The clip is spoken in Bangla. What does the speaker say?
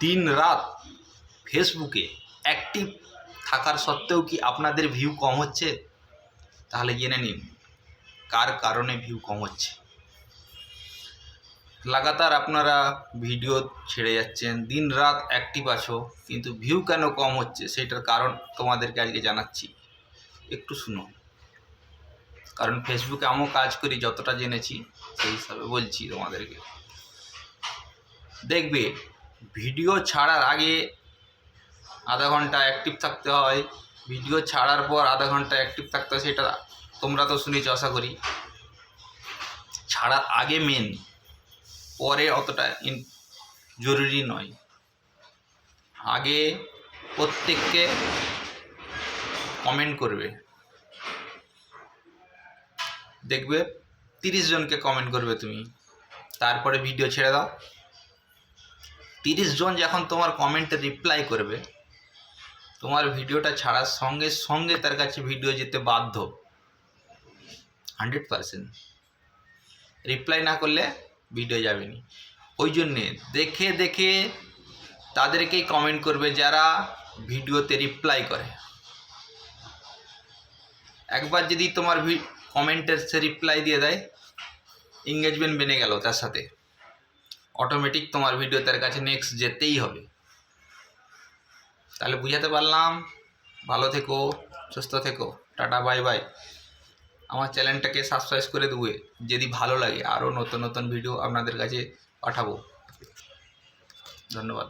দিন রাত ফেসবুকে অ্যাক্টিভ থাকার সত্ত্বেও কি আপনাদের ভিউ কম হচ্ছে? তাহলে জেনে নিন কার কারণে ভিউ কম হচ্ছে। লাগাতার আপনারা ভিডিও ছেড়ে যাচ্ছেন, দিন রাত অ্যাক্টিভ আছো, কিন্তু ভিউ কেন কম হচ্ছে সেটার কারণ তোমাদেরকে আজকে জানাচ্ছি, একটু শুনো। কারণ ফেসবুকে আমিও কাজ করি, যতটা জেনেছি সেই হিসাবে বলছি তোমাদেরকে। দেখবে ভিডিও ছাড়ার আগে আধা ঘন্টা অ্যাক্টিভ থাকতে হয়, ভিডিও ছাড়ার পর আধা ঘন্টা অ্যাক্টিভ থাকতে হয়, সেটা তোমরা তো শুনেছ আশা করি। ছাড়ার আগে মেন, পরে অতটা জরুরি নয়। আগে প্রত্যেককে কমেন্ট করবে, দেখবে 30 জনকে কমেন্ট করবে তুমি, তারপরে ভিডিও ছেড়ে দাও। 30 জন যখন তোমার কমেন্টে রিপ্লাই করবে, তোমার ভিডিওটা ছাড়ার সঙ্গে সঙ্গে তার কাছে ভিডিও যেতে বাধ্য 100%। রিপ্লাই না করলে ভিডিও যাবে না। ওই জন্যে দেখে দেখে তাদেরকেই কমেন্ট করবে যারা ভিডিওতে রিপ্লাই করে। একবার যদি তোমার কমেন্টের সে রিপ্লাই দিয়ে দেয়, এঙ্গেজমেন্ট বেড়ে গেল তার সাথে, অটোমেটিক তোমার ভিডিও তার কাছে নেক্সট যেতেই হবে। তাহলে বুঝাতে পারলাম? ভালো থেকো, সুস্থ থেকো, টাটা বাই বাই। আমার চ্যানেলটাকে সাবস্ক্রাইব করে দেবে, যদি ভালো লাগে আরও নতুন নতুন ভিডিও আপনাদের কাছে পাঠাবো। ধন্যবাদ।